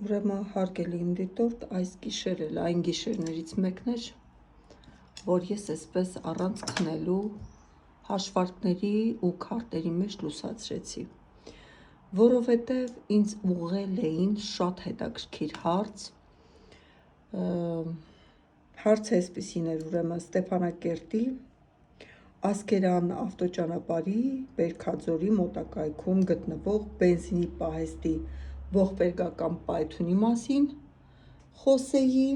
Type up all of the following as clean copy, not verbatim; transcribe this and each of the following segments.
Ուրեմն հարգելի իմ դիտորդ, այս գիշերը այն գիշերներից մեկն էր, որ ես այսպես առանց քնելու հաշվարկների ու քարտերի մեջ լուսացրեցի, որովհետև ինձ ուղղել էին շատ հետաքրքիր հարց, հարցը այսպիսին էր, ուրեմն Ստեփանակերտի Ասկերան ավտոճանապարհի Բերքաձորի մոտակայքում գտնվող բենզինի պահեստի ողբերգական պայթյունի մասին խոսեի,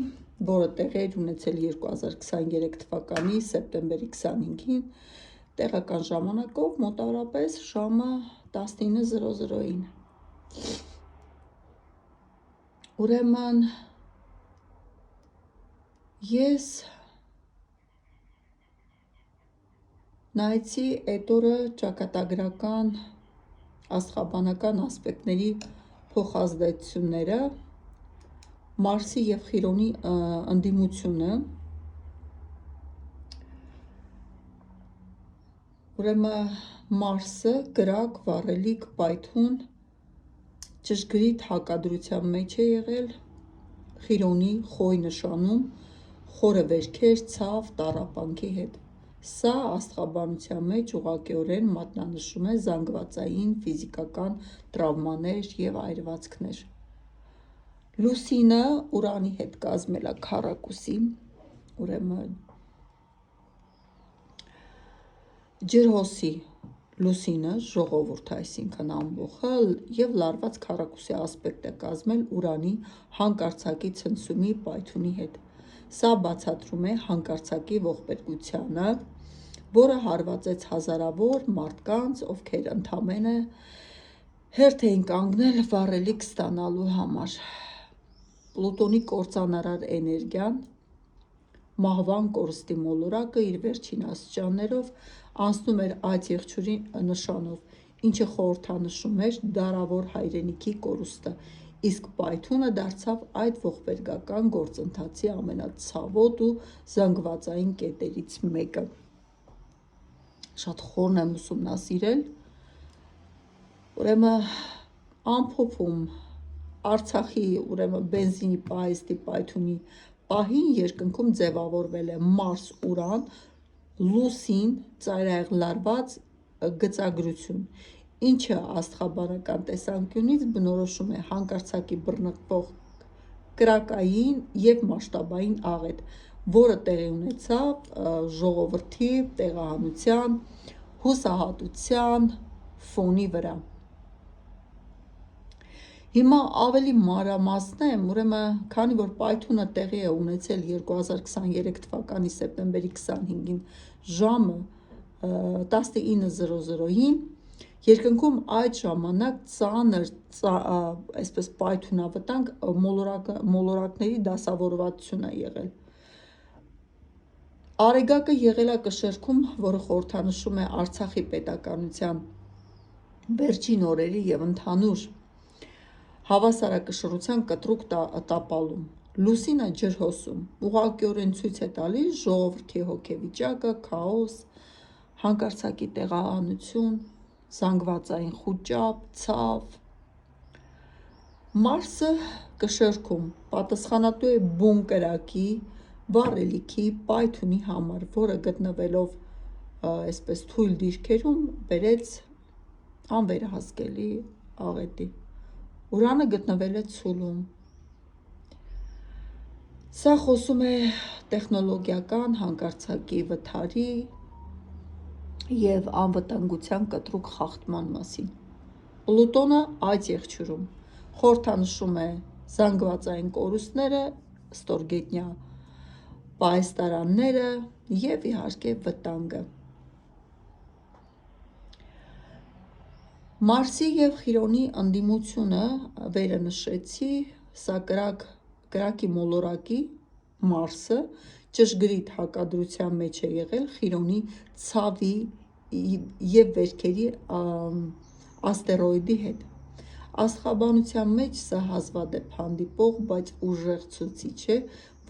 որը տեղի էր ունեցել 2023 թվականի սեպտեմբերի 25-ին տեղական ժամանակով մոտավորապես ժամը 19:00-ին։ Ուրեմն ես նայեցի այդ օրը ճակատագրական աստղաբանական ասպեկտների փոխազդեցությունները, Մարսի և Խիրոնի ընդդիմությունը, ուրեմն Մարսը կրակ, վառելիք, պայթյուն, ճշգրիտ հակադրության մեջ է եղել Խիրոնի Խոյ նշանում, խորը վերքեր, ցավ, տառապանքի հետ։ Սա աստղաբանության մեջ ուղղակիորեն մատնանշում է զանգվածային ֆիզիկական տրավմաներ և այրվածքներ։ Լուսինը Ուրանի հետ կազմել է քառակուսի, ուրեմն ջրհոսի լուսինը, ժողովուրդը, այսինքն ամբոխը և լարված քառակուսի ասպեկտ է կազմել Ուրանի հանկարծակի ցնցումի պայթյունի հետ։ Սա բացատրում է հանկարծակի ողբերգությանը, որը հարվածեց հազարավոր մարդկանց, ովքեր ընդամենը հերթ էին կանգնել վառելիք ստանալու համար։ Պլուտոնի կործանարար էներգիան, մահվան կորստի մոլորակը իր վերջին աստիճաններով անցնում էր այդ եղջյուրի նշանով, ինչը խորհրդանշում էր դարավոր հայրենիքի կորուստը, իսկ պայթյունը դարձավ այդ ողբերգական գործընթացի ամենացավոտ ու զանգվածային կետերից մեկը։ Շատ խորն եմ ուսումնասիրել, ուրեմն ամփոփում Արցախի բենզինի պահեստի պայթյունի պահին երկնքում ձևավորվել է Մարս-Ուրան լուսին ծայրահեղ լարված գծագրություն, ինչը աստղաբանական տեսանկյունից բնորոշում է հանկարծակի բռնկվող կրակային և մասշտաբային աղետ, որը տեղի ունեցավ ժողովրդի տեղահանության, հուսահատության ֆոնի վրա։ Հիմա ավելի մանրամասնեմ, քանի որ պայթյունը տեղի է ունեցել 2023 թվականի սեպտեմբերի 25-ին ժամը 19:00-ին, երկնքում այդ ժամանակ ծանր պայթյունավտանգ մոլորակների դասավորվածություն է եղել։ Արեգակը եղել է կշեռքում, որը խորհրդանշում է Արցախի պետականության վերջին օրերի և ընդհանուր հավասարակշռության կտրուկ տապալում։ Լուսինը ջրհոսում ուղղակիորեն ցույց է տալիս ժողովրդի հոգեվիճակը, քաոս, հանկարծակի տեղահանություն, զանգվածային խուճապ, ցավ։ Մարսը կշեռքում պատասխանատու է բուն կրակի, վառելիքի, պայթյունի համար, որը գտնվելով այսպես թույլ դիրքերում բերեց անվերահսկելի աղետի։ Ուրանը գտնվել է ցուլում։ Սա խոսում է տեխնոլոգիական հանկարծակի վթարի և անվտանգության կտրուկ խախտման մասին։ Պլուտոնը այդ եղջյուրում խորհրդանշում է զանգվածային կորուստները, ստորգետնյա պահեստարանները և իհարկե վտանգը։ Մարսի և Խիրոնի ընդդիմությունը վերը նշեցի, սա կրակի մոլորակի Մարսը ճշգրիտ հակադրության մեջ է եղել Խիրոնի ցավի և վերքերի աստերոիդի հետ։ Աստղաբանության մեջ սա հազվադեպ հանդիպող, բայց ուժեղ ցուցիչ է,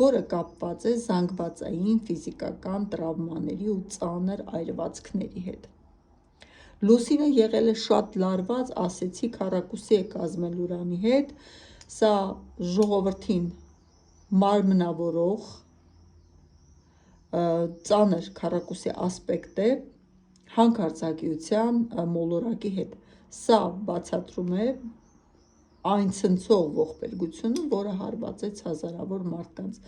որը կապված է զանգվածային ֆիզիկական տրավմաների ու ծանր այրվածքների հետ։ Լուսինը եղել է շատ լարված, ասեցի, քառակուսի է կազմել Ուրանի հետ, Սա ժողովրդին մարմնավորող ծանր քառակուսի ասպեկտ է հանկարծակիության մոլորակի հետ։ Սա բացատրում է այն ցնցող ողբերգությունը, որը հարվածեց հազարավոր մարդկանց,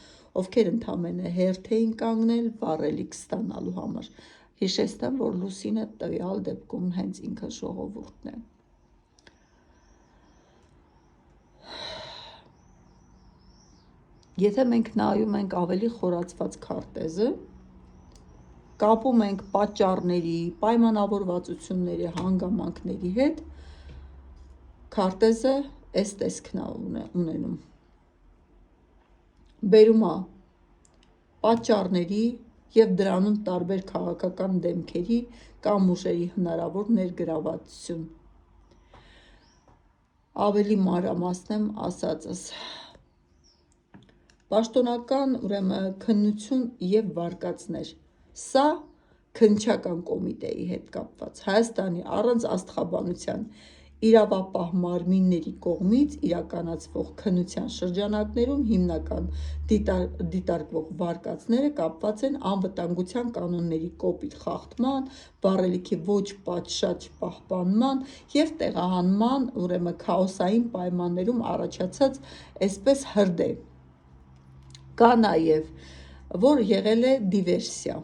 ովքեր ընդամենը հերթ էին կանգնել վառելիք ստանալու համար։ Հիշեցնեմ, որ Լուսինը տվյալ դեպքում հենց ինքը ժողովուրդն է։ Եթե մենք նայում ենք ավելի խորացված քարտեզը, կապում ենք պատճառների, պայմանավորվածությունների, հանգամանքների հետ, քարտեզը այս տեսքն է ունենում։ Բերում է պատճառների և դրանում տարբեր քաղաքական դեմքերի կամ ուժերի հնարավոր ներգրավվածություն։ Ավելի մանրամասն եմ ասածս։ Պաշտոնական քննություն և վարկածներ։ Սա քննչական կոմիտեի հետ կապված Հայաստանի առանց աստղաբանության իրավապահ մարմինների կողմից իրականացվող քննության շրջանակներում հիմնական դիտարկվող վարկածները կապված են անվտանգության կանոնների կոպիտ խախտման, վառելիքի ոչ պատշաճ պահպանման և տեղահանման քաոսային պայմաններում առաջացած այսպես հրդեհ։ Կա նաև, որ եղել է դիվերսիա,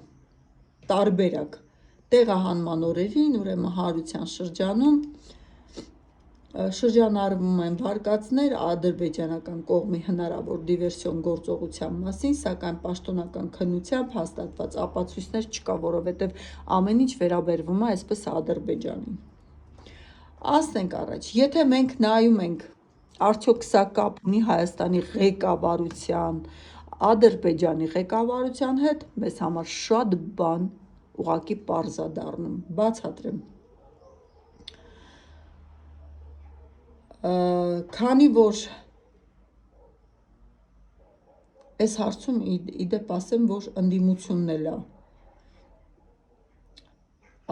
տարբերակ տեղահանման օրերին, հարության շրջանում շրջանառվում են վարկածներ ադրբեջանական կողմի հնարավոր դիվերսիոն գործողության մասին, սակայն պաշտոնական քննությամբ հաստատված ապացույցներ չկա, որովհետև ամեն ինչ վերաբերվում է այսպես Ադրբեջանին։ Ասենք առաջ, եթե մենք նայում ենք, արդյոք սա կապ ունի Հայաստանի ղեկավարության, Ադրբեջանի ղեկավարության հետ, մեզ համար շատ բան ուղղակի պարզ է դառնում, բացատրեմ։ Քանի որ այս հարցում ի դեպ ասեմ, որ ընդդիմությունն էլ է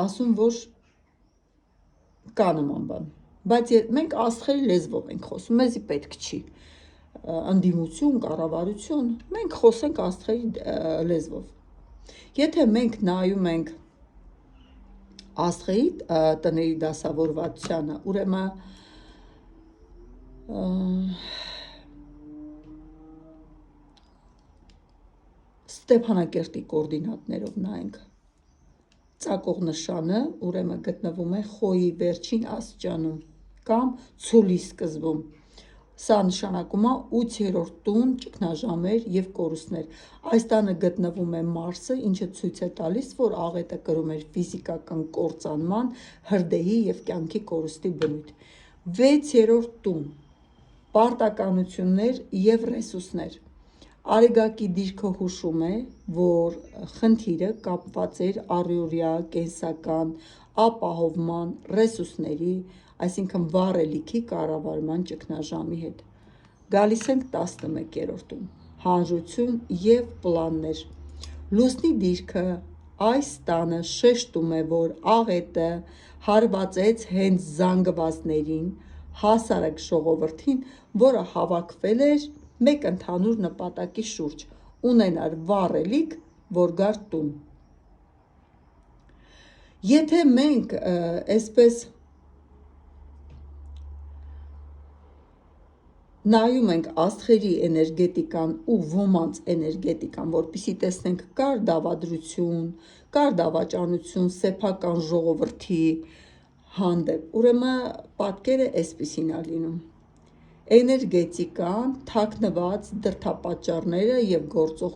ասում, որ կա նման բան, բայց մենք աստղերի լեզվով ենք խոսում, մեզի պետք չի ընդդիմություն, կառավարություն, մենք խոսենք աստղերի լեզվով։ Եթե մենք նայում ենք աստղերի տների դասավորվածությանը, ուրեմն Ստեփանակերտի կոորդինատներով նայենք, ծակող նշանը ուրեմն գտնվում է խոյի վերջին աստիճանում կամ ցուլի սկզբում։ Սա նշանակում է 8-րդ տուն, ճգնաժամեր և կորուստներ։ Այս տանը գտնվում է Մարսը, ինչը ցույց է տալիս, որ աղետը կրում էր ֆիզիկական կործանման, հրդեհի և կյանքի կորուստի բնույթ։ 6-րդ տուն, պարտականություններ և ռեսուրսներ։ Արեգակի դիրքը հուշում է, որ խնդիրը կապված էր առօրյա, կենսական, ապահովման, ռեսուրսների, այսինքն վառելիքի կառավարման ճգնաժամի հետ։ Գալիս ենք 11-րդում, հանրություն և պլաններ։ Լուսնի դիրքը այս տանը շեշտում է, որ աղետը հարվածեց հենց զանգվածներին, հասարակ ժողովրդին, որը հավաքվել էր մեկ ընդհանուր նպատակի շուրջ՝ ունենար վառելիք, որ գար տուն։ Եթե մենք այսպես նայում ենք աստղերի էներգետիկան ու ոմանց էներգետիկան, որպեսզի տեսնենք կար դավադրություն, կար դավաճանություն սեփական ժողովրդի հանդեպ, ուրեմն պատկերը այսպիսին է լինում։ Էներգետիկան, թաքնված դրդապատճառները և գործող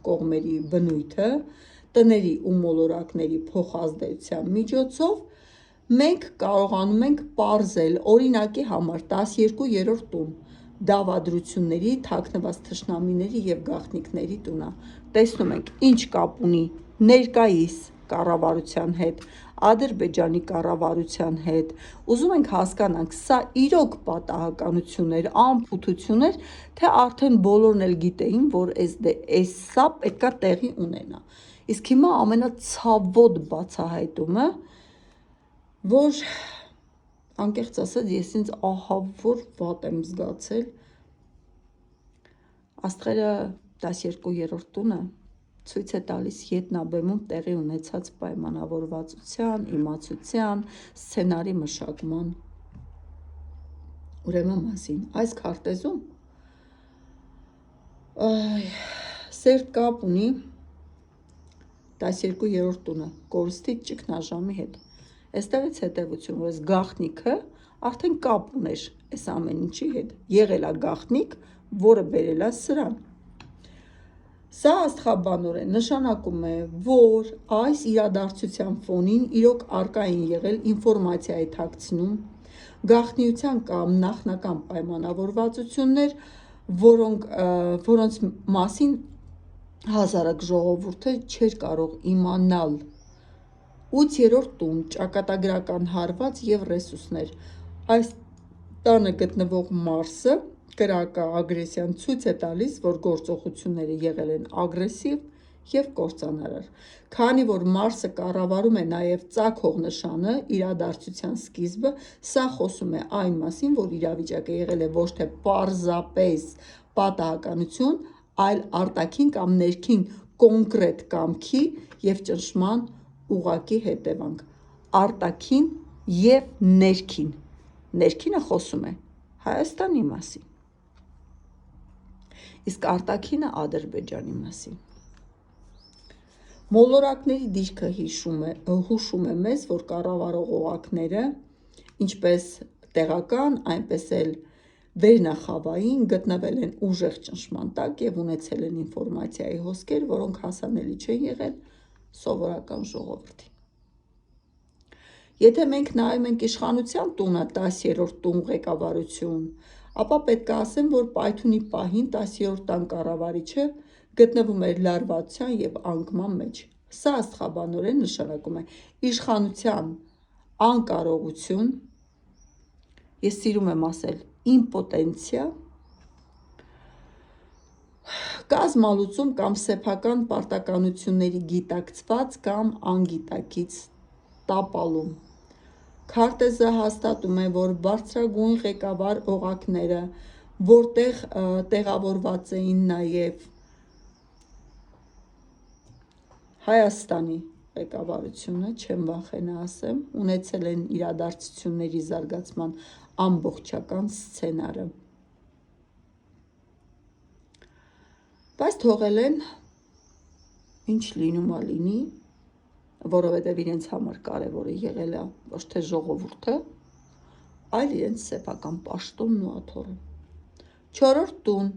կողմերի բնույթը, տների ու մոլորակների փոխազդեցության միջոցով մենք կարողանում ենք պարզել օրինակի համար 12-րդ տուն, դավադրությունների, թաքնված թշնամիների և գաղտնիքների տունը։ Տեսնում ենք, ինչ կապ ունի ներկայիս կառավարության հետ, Ադրբեջանի կառավարության հետ։ Ուզում ենք հասկանանք, սա իրոք պատահականություն էր, անփութություն էր, թե արդեն բոլորն էլ գիտեին, որ սա պետք է տեղի ունենա։ Իսկ հիմա ամենացավոտ բացահայտումը, որ անկեղծ ասած, ես ինձ ահա որ վատ եմ զգացել։ Աստղերը 12-րդ տունը ցույց է տալիս ետնաբեմում տեղի ունեցած պայմանավորվածության, իմացության, սցենարի մշակման ուրեմն մասին։ Այս քարտեզում սերտ կապ ունի 12-րդ տունը կորստի ճգնաժամի հետ։ Այստեղից հետևություն, որ այս գաղտնիքը արդեն կապ ուներ այս ամեն ինչի հետ, եղել է գաղտնիք, որը բերել է սրան։ Սա աստղաբանորեն նշանակում է, որ այս իրադարձության ֆոնին իրոք առկա են եղել ինֆորմացիայի թաքցնում, գաղտնիության կամ նախնական պայմանավորվածություններ, որոնց մասին հասարակ ժողովուրդը չէր կարող իմանալ։ 8-րդ տուն, ճակատագրական հարված և ռեսուրսներ։ Այս տանը գտնվող Մարսը կրակա-ագրեսիան ցույց է տալիս, որ գործողությունները եղել են ագրեսիվ և կործանարար։ Քանի որ Մարսը կառավարում է նաև ծագող նշանը, իրադարձության սկիզբը, սա խոսում է այն մասին, որ իրավիճակը եղել է ոչ թե պարզապես պատահականություն, այլ արտաքին կամ ներքին կոնկրետ կամքի և ճնշման ուղղակի հետևանք։ Արտաքին և ներքին։ Ներքինը խոսում է Հայաստանի մասին, իսկ արտաքինը Ադրբեջանի մասին։ Մոլորակների դիրքը հուշում է մեզ, որ կառավարող օղակները, ինչպես տեղական, այնպես էլ վերնախավային, գտնվել են ուժեղ ճնշման տակ և ունեցել են ինֆորմացիայի հոսքեր, որոնք հասանելի չեն եղել սովորական ժողովրդին։ Եթե մենք նայում ենք իշխանության տունը 10-րդ տուն ղեկավարություն, ապա պետք է ասեմ, որ պայթյունի պահին 10-րդ տան կառավարիչը գտնվում էր լարվածության և անկման մեջ։ Սա աստղաբանորեն նշանակում է իշխանության անկարողություն, ես սիրում եմ ասել իմպոտենցիա, կազմալուծում կամ սեփական պարտականությունների գիտակցված կամ անգիտակից տապալում։ Քարտեզը հաստատում է, որ բարձրագույն ղեկավար օղակները, որտեղ տեղավորված էին նաև Հայաստանի ղեկավարությունը, չեմ վախենա ասեմ, ունեցել են իրադարձությունների զարգացման ամբողջական սցենարը, բայց թողել են ինչ լինում ա լինի, որովհետև իրենց համար կարևորը եղել է ոչ թե ժողովուրդը, այլ իրենց սեփական պաշտոնն ու աթոռը։ 4-րդ տուն,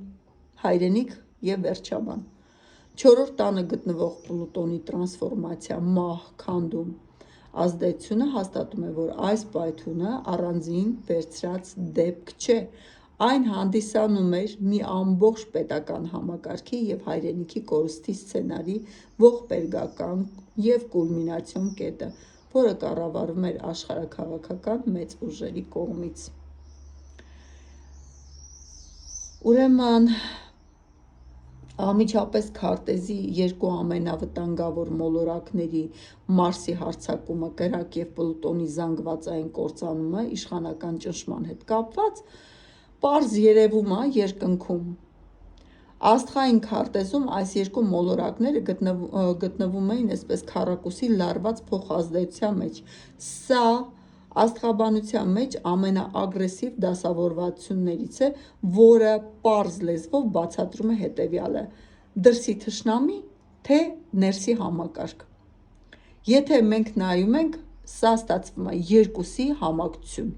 հայրենիք և վերջաբան։ 4-րդ տանը գտնվող Պլուտոնի տրանսֆորմացիա, մահ, քանդում ազդեցությունը հաստատում է, որ այս պայթյունը առանձին վերցրած դեպք չէ, այն հանդիսանում էր մի ամբողջ պետական համակարգի և հայրենիքի կորստի սցենարի ողբերգական և կուլմինացիոն կետը, որը կառավարվում էր աշխարհաքաղաքական մեծ ուժերի կողմից։ Ուրեմն անմիջապես քարտեզի երկու ամենավտանգավոր մոլորակների՝ Մարսի հարձակումը, կրակ և Պլուտոնի զանգվածային կործանումը իշխանական ճնշման հետ կապված, պարզ երևում ա երկնքում։ Աստղային քարտեզում այս երկու մոլորակները գտնվում էին այսպես քառակուսի լարված փոխազդեցության մեջ։ Սա աստղաբանության մեջ ամենաագրեսիվ դասավորվածություններից է, որը պարզ լեզվով բացատրում է հետևյալը. դրսի թշնամի, թե ներսի համակարգ։ Եթե մենք նայում ենք, սա ստացվում է երկուսի համակցություն,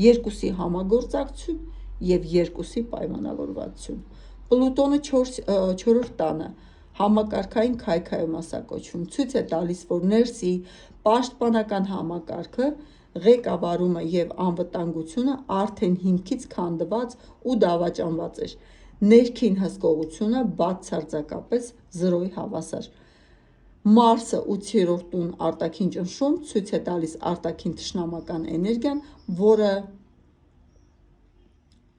երկուսի համագործակցություն և երկուսի պայմանավորվածություն։ Պլուտոնը 4-րդ տանը համակարգային քայքայում է կոչվում, ցույց է տալիս, որ ներսի պաշտպանական համակարգը, ղեկավարումը և անվտանգությունը արդեն հիմքից քանդված ու դավաճանված էր, ներքին հսկողությունը բացարձակապես զրոյի հավասար։ Մարսը 8-րդ տուն արտաքին ճնշում ցույց է տալիս արտաքին թշնամական էներգիան, որը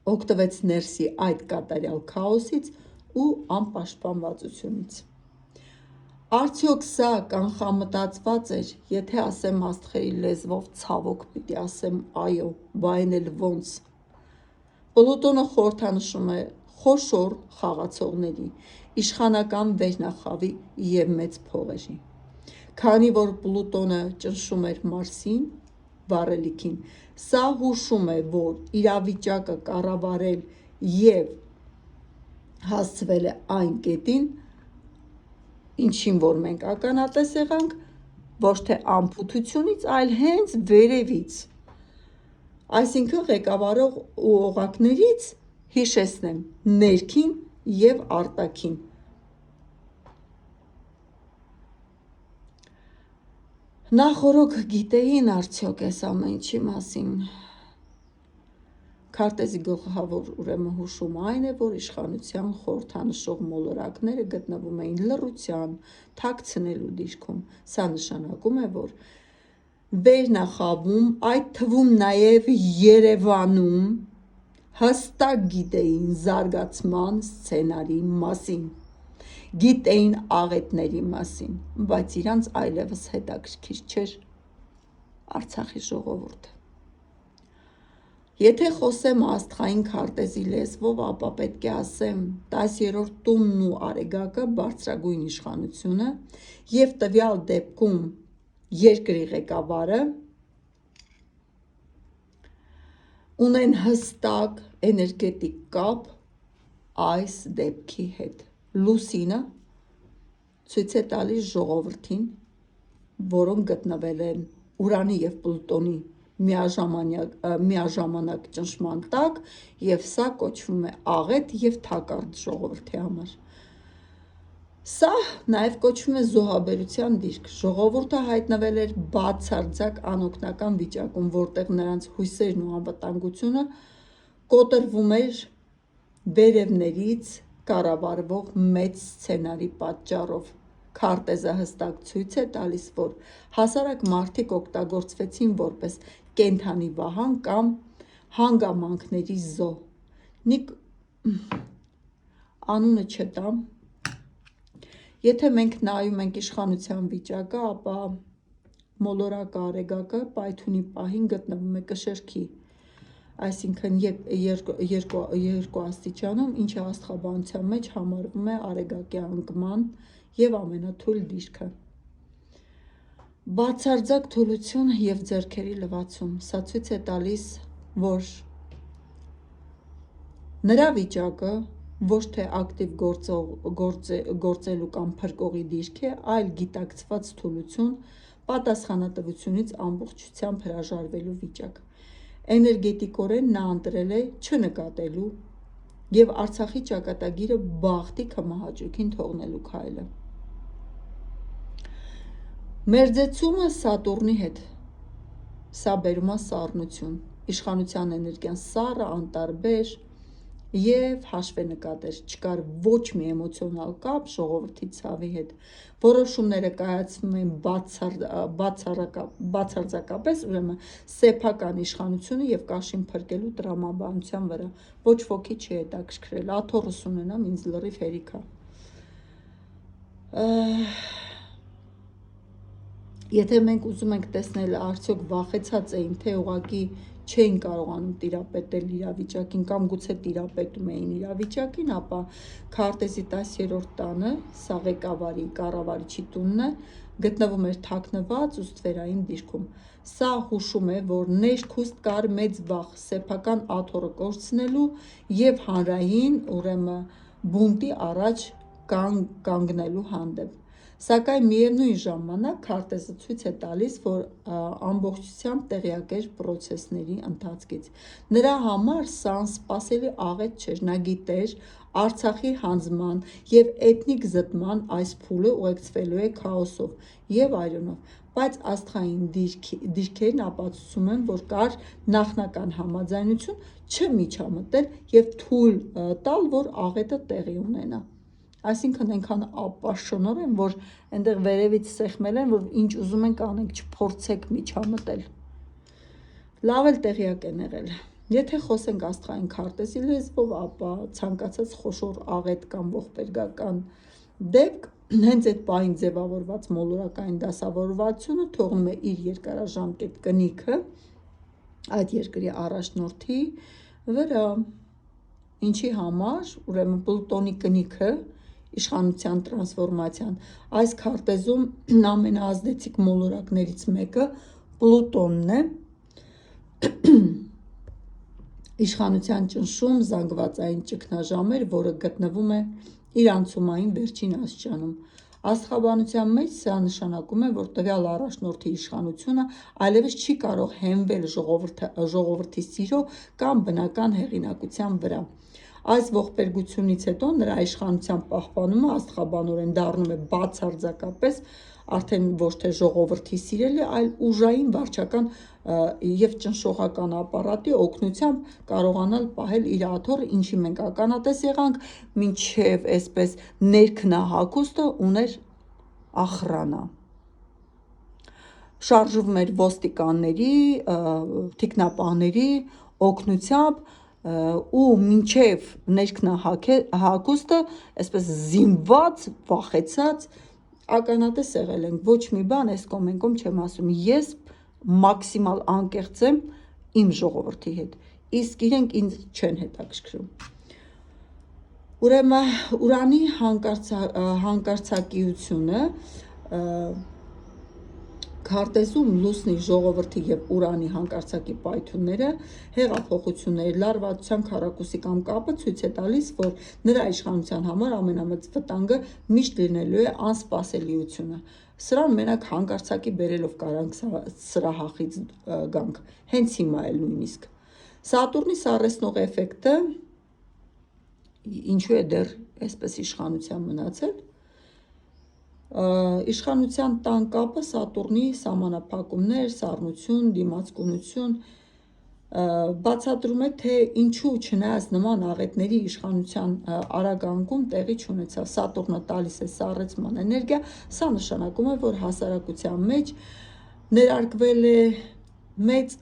օգտվեց ներսի այդ կատարյալ քաոսից ու անպաշտպանվածությունից։ Արդյոք սա կանխամտածված էր, եթե ասեմ աստղերի լեզվով ցավոք պիտի ասեմ այո, բա այն էլ ոնց։ Պլուտոնը խորհրդանշում է խոշոր խաղացողների, իշխանական վերնախավի և մեծ փողերի։ Քանի որ Պլուտոնը ճնշում էր Մարսին, վառելիքին, սա հուշում է, որ իրավիճակը կառավարել և հասցվել է այն կետին, ինչին որ մենք ականատես եղանք, ոչ թե անփութությունից, այլ հենց վերևից, այսինքն ղեկավարող ու օղակներից, հիշեցնեմ, ներքին և արտաքին։ Նախօրոք գիտեին արդյոք այս ամեն ինչի մասին։ Քարտեզի գլխավոր հուշումը այն է, որ իշխանության խորհրդանշող մոլորակները գտնվում էին լռության, թաքցնելու դիրքում։ Սա նշանակում է, որ վերնախավում, այդ թվում նաև Երևանում, հստակ գիտեին զարգացման սցենարի մասին, գիտեին աղետների մասին, բայց իրանց այլևս հետաքրքիր չէր Արցախի ժողովուրդը։ Եթե խոսեմ աստղային քարտեզի լեզվով, ապա պետք է ասեմ 10-րդ տունն ու Արեգակը բարձրագույն իշխանությունը և տվյալ դեպքում երկրի ղեկավարը ունեն հստակ էներգետիկ կապ այս դեպքի հետ։ Լուսինը ցույց է տալիս ժողովրդին, որոնք գտնվել են Ուրանի և Պլուտոնի միաժամանակ ճնշման տակ, և սա կոչվում է աղետ և թակարդ ժողովրդի համար։ Սա նաև կոչվում է զոհաբերության դիրք։ Ժողովուրդը հայտնվել էր բացարձակ անօգնական վիճակում, որտեղ նրանց հույսերն ու անվտանգությունը կոտրվում էր վերևներից կառավարվող մեծ սցենարի պատճառով։ Քարտեզը հստակ ցույց է տալիս, որ հասարակ մարդիկ օգտագործվեցին որպես կենդանի վահան կամ հանգամանքների զոհ։ Անունը չտամ։ Եթե մենք նայում ենք իշխանության վիճակը, ապա մոլորակը Արեգակը պայթյունի պահին գտնվում է կշեռքի, այսինքն երկու աստիճանում, ինչը աստղաբանության մեջ համարվում է Արեգակի անկման և ամենաթույլ դիրքը։ Բացարձակ թուլություն և ձեռքերի լվացում։ Սա ցույց է տալիս, որ նրա վիճակը ոչ թե ակտիվ գործելու կամ փրկողի դիրք է, այլ գիտակցված թուլություն, պատասխանատվությունից ամբողջությամբ հրաժարվելու վիճակ։ Էներգետիկորեն նա ընտրել է չնկատելու և Արցախի ճակատագիրը բախտի քմահաճույքին թողնելու քայլը։ Մերձեցումը Սատուրնի հետ։ Սա բերում է սառնություն։ Իշխանության էներգիան սառը, անտարբեր և հաշվենկատ էր, չկար ոչ մի էմոցիոնալ կապ ժողովրդի ցավի հետ։ Որոշումները կայացվում էին բացարձակապես սեփական իշխանությունը և կաշին փրկելու տրամաբանության վրա։ Ոչ ոքի չի հետաքրքրել, աթոռս ունենամ, ինձ լրիվ հերիք է։ Եթե մենք ուզում ենք տեսնել արդյոք վախեցած էին, թե ուղղակի չէին կարողանում տիրապետել իրավիճակին կամ գուցե տիրապետում էին իրավիճակին, ապա քարտեզի 10-րդ տանը, սա ղեկավարի, կառավարիչի տունն է, գտնվում էր թաքնված ու ստվերային դիրքում։ Սա հուշում է, որ ներքուստ կար մեծ վախ սեփական աթոռը կորցնելու և հանրային բունտի առաջ կանգնելու հանդեպ։ Սակայն միևնույն ժամանակ քարտեզը ցույց է տալիս, որ ամբողջությամբ տեղյակ էր պրոցեսների ընթացքից։ Նրա համար սա անսպասելի աղետ չէր, նա գիտեր Արցախի հանձնման և էթնիկ զտման այս փուլը ուղեկցվելու է քաոսով և այրենով, բայց աստղային դիրքերն ապացուցում են, որ կար նախնական համաձայնություն չմիջամտել և թույլ տալ, որ աղետը տեղի ունենա։ Այսինքն այնքան ապաշնոր են, որ այնտեղ վերևից սեղմել են, որ ինչ ուզում ենք անենք, չփորձեք միջամտել։ Լավ էլ տեղյակ են եղել։ Եթե խոսենք աստղային քարտեզի լեզվով, ապա ցանկացած խոշոր աղետ կամ ողբերգական դեպք հենց այդ պահին ձևավորված մոլորակային դասավորվածությունը թողնում է իր երկարաժամկետ կնիքը այդ երկրի առաջնորդի վրա, ինչի համար, ուրեմն Պլուտոնի կնիքը իշխանության տրանսֆորմացիան, այս քարտեզում ամենաազդեցիկ մոլորակներից մեկը Պլուտոնն է, իշխանության ճնշում զանգվածային ճգնաժամեր, որը գտնվում է իր անցումային վերջին աստիճանում։ Աստղաբանության մեջ սա նշանակում է, որ տվյալ առաջնորդի իշխանությունը այլևս չի կարող հենվել ժողովրդի սիրո կամ բնական հեղինակության վրա։ Այս ողբերգությունից հետո նրա իշխանության պահպանումը աստղաբանորեն դառնում է բացարձակապես արդեն ոչ թե ժողովրդի սիրելի, այլ ուժային վարչական և ճնշողական ապարատի օգնությամբ կարողանալ պահել իր աթոռը, ինչի մենք ականատես եղանք, մինչև այսպես ներքնահագուստը ուներ ախրանը։ Շարժվում էր ոստիկանների, թիկնապահների օգնությամբ ու մինչև ներքնահագուստը այսպես զինված, վախեցած ականատես եղել ենք, ոչ մի բան այս կողմ են կողմ չեմ ասում, ես մաքսիմալ անկեղծ եմ իմ ժողովրդի հետ, իսկ իրենք ինձ չեն հետաքրքրում։ Ուրեմն ուրանի հանկարծակիությունը քարտեզում լուսնի, ժողովրդի և ուրանի հանկարծակի պայթյունները, հեղափոխությունների, լարվածության քառակուսի կամ կապը ցույց է տալիս, որ նրա իշխանության համար ամենամեծ վտանգը միշտ լինելու է անսպասելիությունը։ Սրան մենակ հանկարծակի բերելով կարանք սրահախից գանք, հենց հիմա էլ նույնիսկ։ Սատուրնի սառեցնող էֆեկտը ինչու է դեռ այսպես իշխանության մնացել։ Իշխանության տան կապը Սատուրնի սահմանափակումներ, սառնություն, դիմացկունություն բացատրում է, թե ինչու չնայած նման աղետների իշխանության արագ անկում տեղի չունեցավ։ Սատուրնը տալիս է սառեցման էներգիա, սա նշանակում է, որ հասարակության մեջ ներարկվել է մեծ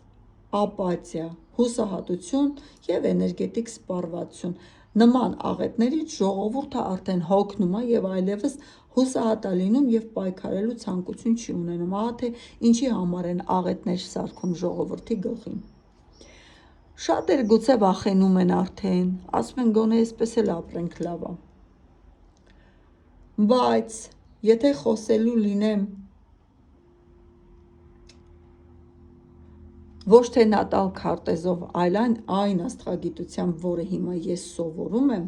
ապաթիա, հուսահատություն և էներգետիկ սպառվածություն։ Նման աղետներից ժողովուրդը արդեն հոգնում է և այլևս հուսահատ է լինում և պայքարելու ցանկություն չի ունենում։ Ահա թե ինչի համար են աղետներ սարքում ժողովրդի գլխին։ Շատերը գուցե վախենում են արդեն, ասում են գոնե այսպես էլ ապրենք լավ է։ Բայց եթե խոսելու լինեմ ոչ թե նատալ քարտեզով, այլ այն աստղագիտությամբ, որը հիմա ես սովորում եմ,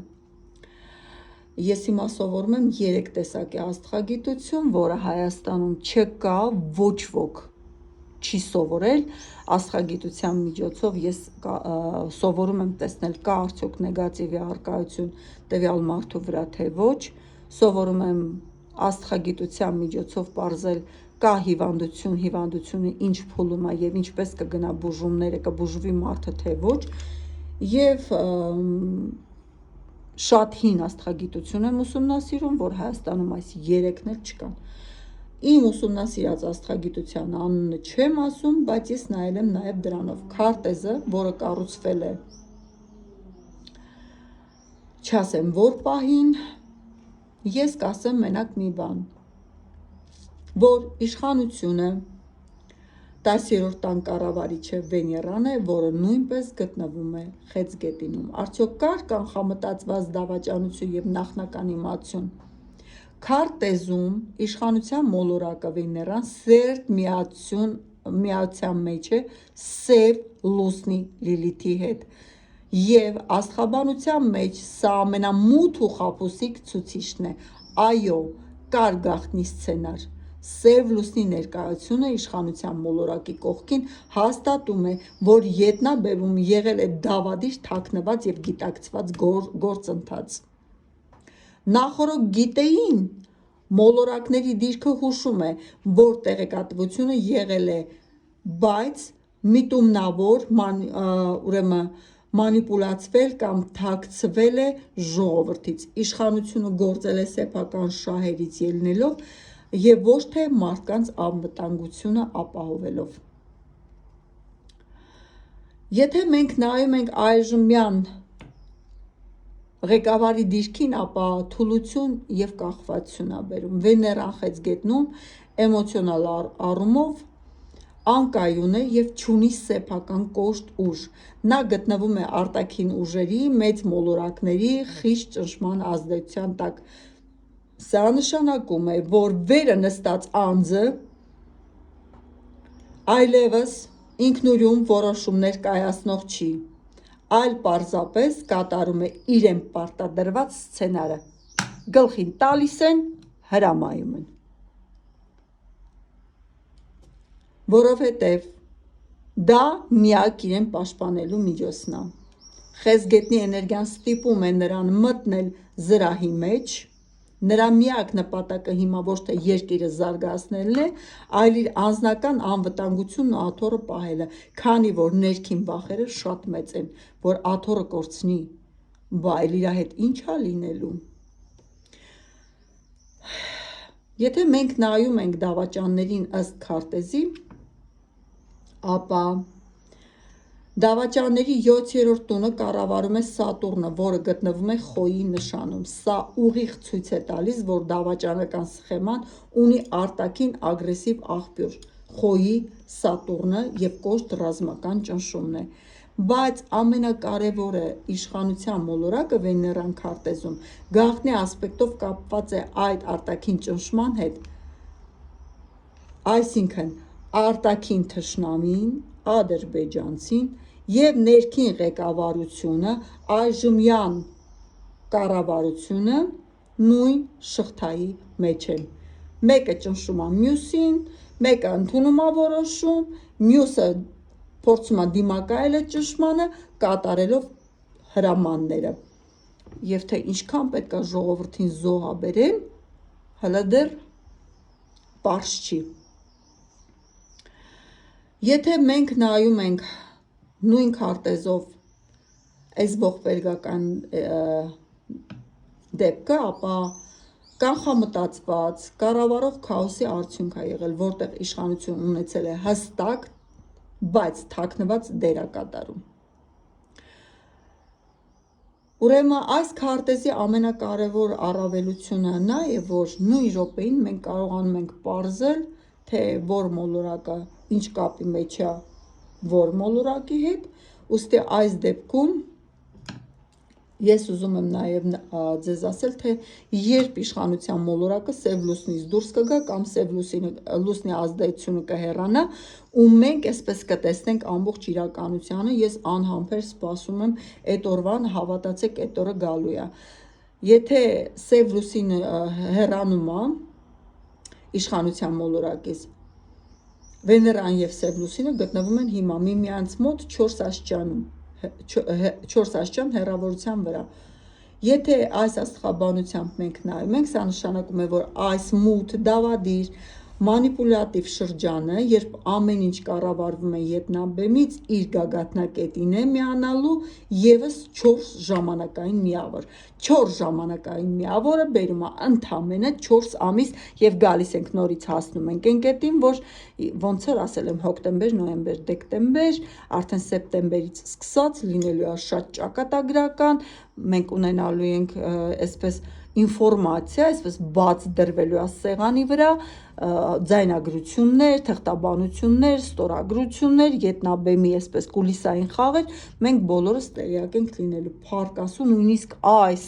ես հիմա սովորում եմ 3 տեսակի աստղագիտություն, որը Հայաստանում չկա, ոչ ոք չի սովորել, աստղագիտության միջոցով ես սովորում եմ տեսնել կա արդյոք նեգատիվի առկայություն տվյալ մարդու վրա, թե ոչ, սովորում եմ աստղագիտության միջոցով պարզել կա հիվանդություն, հիվանդությունը ինչ փուլում է և ինչպես կգնա բուժումները, կբուժվի մարդը, թե ոչ, և շատ հին աստղագիտություն եմ ուսումնասիրում, որ Հայաստանում այս 3-ն էլ չկան։ Իմ ուսումնասիրած աստղագիտության անունը չեմ ասում, բայց ես նայել եմ նաև դրանով քարտեզը, որը կառուցվել է չասեմ որ պահին, ես կասեմ մենակ մի բան, որ իշխանությունը 10-րդ տան կառավարիչը Վեներան է, որը նույնպես գտնվում է խեցգետինում։ Արդյոք կար կանխամտածված դավաճանություն և նախնական իմացություն։ Քարտեզում իշխանության մոլորակը Վեներան սերտ միացության մեջ է սև լուսնի Լիլիթի հետ, և աստղաբանության մեջ սա ամենամութ ու խաբուսիկ ցուցիչն է։ Այո, կար գաղտնի սցենար։ Սև լուսնի ներկայությունը իշխանության մոլորակի կողքին հաստատում է, որ ետնաբեմում եղել է դավադիր թաքնված և գիտակցված գործընթաց։ Նախօրոք գիտեին, մոլորակների դիրքը հուշում է, որ տեղեկատվությունը եղել է, բայց միտումնավոր, մանիպուլացվել կամ թաքցվել է ժողովրդից, իշխանությունը գործել է սեփական շահերից ելնելով և ոչ թե մարդկանց անվտանգությունը ապահովելով։ Եթե մենք նայում ենք այժմյան ղեկավարի դիրքին, ապա թուլություն և կախվածություն է բերում։ Վեներան խեցգետնում էմոցիոնալ առումով անկայուն է և չունի սեփական կոշտ ուժ։ Նա գտնվում է արտաքին ուժերի, մեծ մոլորակների խիստ ճնշման ազդեցության տակ։ Սա նշանակում է, որ վերը նստած անձը այլևս ինքնուրույն որոշումներ կայացնող չի, այլ պարզապես կատարում է իրեն պարտադրված սցենարը։ Գլխին տալիս են, հրամայում են։ Որովհետև դա միակ իրեն պաշտպանելու միջոցն է։ Խեցգետնի էներգիան ստիպում է նրան մտնել զրահի մեջ։ Նրա միակ նպատակը հիմա ոչ թե երկիրը զարգացնելն է, այլ իր անձնական անվտանգությունն ու աթոռը պահելը, քանի որ ներքին վախերը շատ մեծ են, որ աթոռը կորցնի, բայց իր հետ ինչ է լինելու։ Եթե մենք նայում ենք դավաճաններին ըստ քարտեզի, ապա դավաճանների 7-րդ տունը կառավարում է Սատուրնը, որը գտնվում է Խոյի նշանում։ Սա ուղիղ ցույց է տալիս, որ դավաճանական սխեման ունի արտաքին ագրեսիվ աղբյուր՝ Խոյի Սատուրնը և կոշտ ռազմական ճնշումն է։ Բայց ամենակարևորը իշխանության մոլորակը Վեներան քարտեզում գաղտնի ասպեկտով կապված է այդ արտաքին ճնշման հետ, այսինքն արտաքին թշնամին, ադրբեջանցին և ներքին ղեկավարությունը, այժմյան կառավարությունը նույն շղթայի մեջ են։ Մեկը ճնշում է մյուսին, մեկը ընդունում է որոշում, մյուսը փորձում է դիմակայել այդ ճնշմանը, կատարելով հրամանները։ Եվ թե ինչքան պետք է ժողովրդին զոհա բերեն, հլը դեռ պարզ չի։ Եթե մենք նայում ենք նույն քարտեզով այս ողբերգական դեպքը, ապա կանխամտածված կառավարող քաոսի արդյունք է եղել, որտեղ իշխանություն ունեցել է հստակ, բայց թաքնված դերակատարում։ Ուրեմն այս քարտեզի ամենակարևոր առավելությունը նա է, որ նույն րոպեին մենք կարողանում ենք պարզել, թե որ մոլորակը ինչ կապի մեջ է որ մոլորակի հետ, ուստի այս դեպքում ես ուզում եմ նաև ձեզ ասել, թե երբ իշխանության մոլորակը սև լուսնից դուրս կգա կամ սև լուսնի ազդեցությունը կհեռանա, ու մենք այսպես կտեսնենք ամբողջ իրականությանը, ես անհամբեր սպասում եմ այդ օրվան, հավատացեք, այդ օրը գալու է։ Եթե սև լուսինը հեռանում է իշխանության մոլորակից, Վեներան և սև լուսինը գտնվում են հիմա միմյանց մոտ 4 աստիճան հեռավորության վրա։ Եթե այս աստղաբանությամբ մենք նայում ենք, սա նշանակում է, որ այս մութ, դավադիր, մանիպուլյատիվ շրջանը, երբ ամեն ինչ կառավարվում է ետնաբեմից, իր գագաթնակետին է միանալու ևս 4 ժամանակային միավոր։ 4 ժամանակային միավորը բերում է ընդամենը 4 ամիս և գալիս ենք նորից հասնում ենք այն կետին, որ ոնց որ ասել եմ, հոկտեմբեր, նոյեմբեր, դեկտեմբեր, արդեն սեպտեմբերից սկսած լինելու է շատ ճակատագրական, մենք ունենալու ենք այսպես ինֆորմացիա, այսպես բաց դրվելու է սեղանի վրա, ձայնագրություններ, թղթաբանություններ, ստորագրություններ, ետնաբեմի այսպես կուլիսային խաղեր, մենք բոլորս տեղյակ ենք լինելու։ Փառք Աստծո, նույնիսկ այս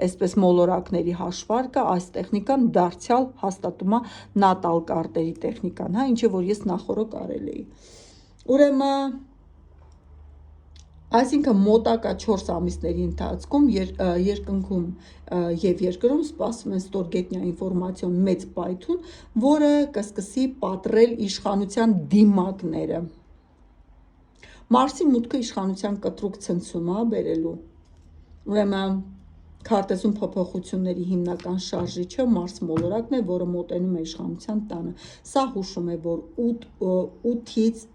այսպես մոլորակների հաշվարկը, այս տեխնիկան դարձյալ հաստատում է նատալ կարտերի տեխնիկան, ինչը որ ես նախորդ արել էի։ Ուրեմն այսինքն մոտակա 4 ամիսների ընթացքում երկնքում և երկրում սպասվում են ստորգետնյա ինֆորմացիոն մեծ պայթյուն, որը կսկսի պատռել իշխանության դիմակները։ Մարսի մուտքը իշխանության կտրուկ ցնցում է բերելու։ Ուրեմն քարտեզում փոփոխությունների հիմնական շարժիչը Մարս մոլորակն է, որը մոտենում է իշխանության տանը։ Սա հուշում է, որ 8-ից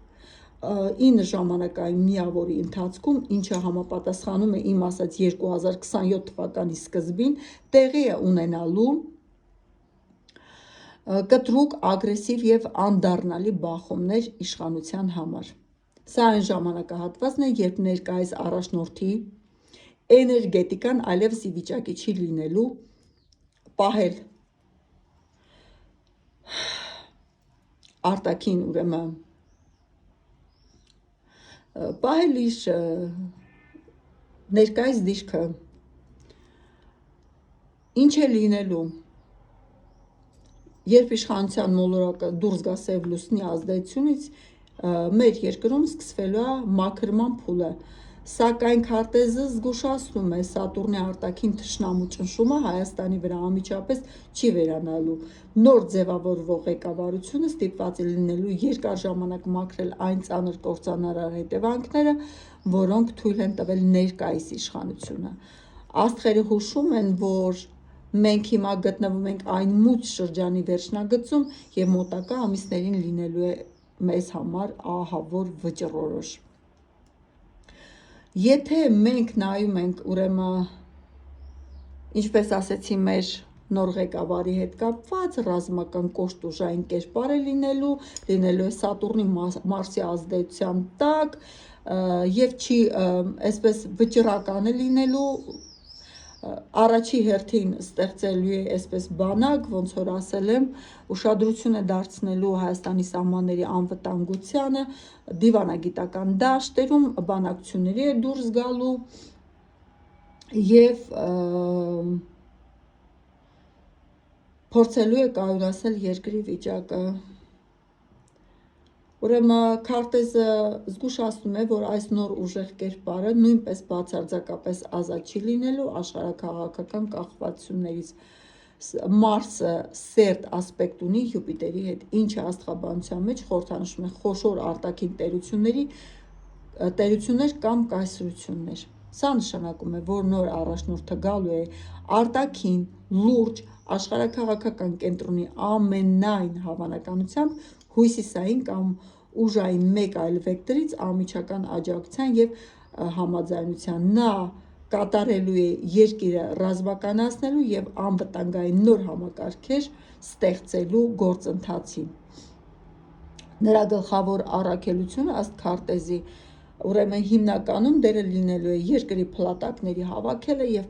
9 ժամանակային միավորի ընթացքում, ինչը համապատասխանում է իմ ասած 2027 թվականի սկզբին, տեղի է ունենալու կտրուկ, ագրեսիվ և անդառնալի բախումներ իշխանության համար։ Սա այն ժամանակահատվածն է, երբ ներկայիս առաջնորդի էներգետիկան այլևս ի վիճակի չի լինելու պահել արտաքին ուրեմն պահել իր ներկայիս դիրքը ինչ է լինելու երբ իշխանության մոլորակը դուրս գա սև լուսնի ազդեցությունից մեր երկրում սկսվելու է մաքրման փուլը սակայն քարտեզը զգուշացնում է Սատուրնի արտաքին թշնամու ճնշումը Հայաստանի վրա անմիջապես չի վերանալու նոր ձևավորվող ղեկավարությունը ստիպված է լինելու երկար ժամանակ մաքրել այն ծանր կործանարար հետևանքները որոնք թույլ են տվել ներկայիս իշխանությունը աստղերը հուշում են որ մենք հիմա գտնվում ենք այն մութ շրջանի վերջնագծում եւ մոտակա ամիսներին լինելու է մեզ համար ահավոր վճռորոշ Եթե մենք նայում ենք ուրեմն ինչպես ասեցի մեր նոր ղեկավարի հետ կապված ռազմական կոշտ ուժային կերպար է լինելու է Սատուրնի Մարսի ազդեցության տակ եւ չի այսպես վճռական է լինելու առաջի հերթին ստեղծելու է այսպես բանակ, ոնց որ ասել եմ, ուշադրություն է դարձնելու Հայաստանի սահմանների անվտանգությանը, դիվանագիտական դաշտերում բանակցությունների է դուրս գալու եւ փորձելու է կայունացնել երկրի վիճակը Ուրեմն քարտեզը զգուշացնում է, որ այս նոր ուժեղ կերպարը նույնպես բացարձակապես ազատ չի լինելու աշխարհաքաղաքական կախվածություններից Մարսը սերտ ասպեկտ ունի Յուպիտերի հետ, ինչը աստղաբանության մեջ խորհրդանշում է խոշոր արտաքին տերություններ կամ կայսրություններ։ Սա նշանակում է, որ նոր առաջնորդը գալու է արտաքին, լուրջ, աշխարհաքաղաքական կենտրոնի ամենայն հավանականությամբ հյուսիսային կամ ուժային մեկ այլ վեկտորից անմիջական աջակցության եւ համաձայնության նա կատարելու է երկիրը ռազմականացնելու եւ անվտանգային նոր համակարգեր ստեղծելու գործընթացին նրա գլխավոր առաքելությունը ըստ քարտեզի ուրեմն հիմնականում դերը լինելու է երկրի փլատակների հավաքելը եւ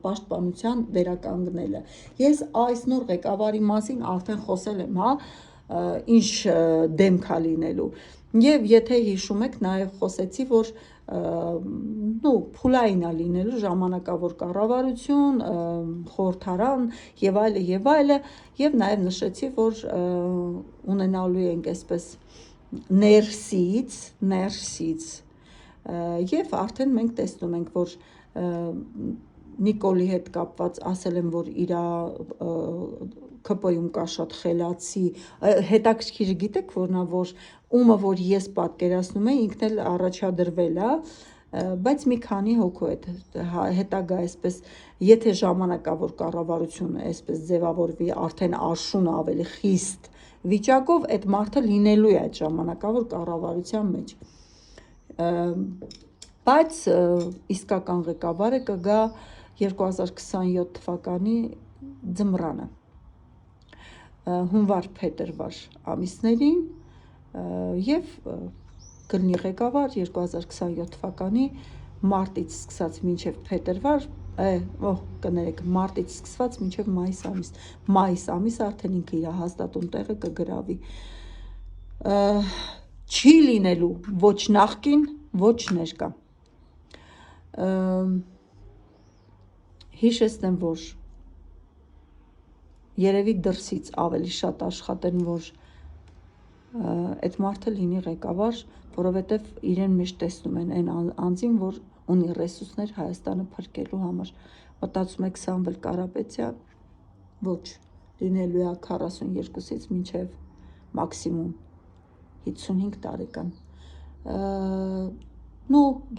պաշտպանության վերականգնելը ես այս նոր ղեկավարի մասին արդեն խոսել եմ ինչ դեմք է լինելու եւ եթե հիշում եք նաեւ խոսեցի որ փուլային է լինելու ժամանակավոր կառավարություն խորհրդարան եւ այլը եւ նաեւ նշեցի որ ունենալու ենք այսպես ներսից եւ արդեն մենք տեսնում ենք որ Նիկոլի հետ կապված ասել եմ որ իր ԿՊ-ում կա շատ խելացի հետաքրքիր գիտեք որ նա որ ումը որ ես պատկերացնում եմ ինքն էլ առաջադրվել է բայց մի քանի հոգու հետագա այսպես եթե ժամանակավոր կառավարությունը այսպես ձևավորվի արդեն աշուն ավելի խիստ վիճակով այդ մարդը լինելու է այդ ժամանակավոր կառավարության մեջ բայց իսկական ղեկավարը կգա 2027 թվականի ձմռանը հունվար-փետրվար ամիսներին եւ կլինի ղեկավար 2027 թվականի մարտից սկսած մինչեւ փետրվար կներեք մարտից սկսված մինչեւ մայիս ամիս արդեն ինքը իր հաստատուն տեղը կգրավի չի լինելու ոչ նախկին ոչ ներկա հիշեցնեմ որ երևի դրսից ավելի շատ աշխատեն որ այդ մարդը լինի ղեկավար որովհետև իրեն մեջ տեսնում են այն անձին որ ունի ռեսուրսներ Հայաստանը փրկելու համար մտածում եք Սամվել Կարապետյան ոչ լինելու է 42-ից մինչև մաքսիմում 55 տարեկան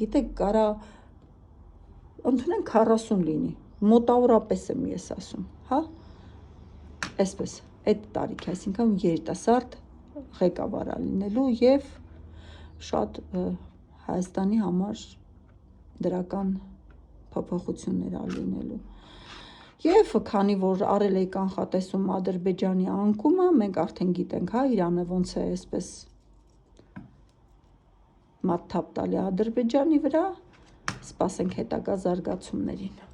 գիտեք կարա ընդունենք 40 լինի մոտավորապես եմ ես ասում հա այսպես այդ տարիքի այսինքն երիտասարդ ղեկավար լինելու եւ շատ Հայաստանի համար դրական փոփոխություններ լինելու եւ քանի որ արել էի կանխատեսում Ադրբեջանի անկումը մենք արդեն գիտենք հա Իրանը ոնց է այսպես մատթապ տալի Ադրբեջանի վրա Սպասենք հետագա զարգացումներին։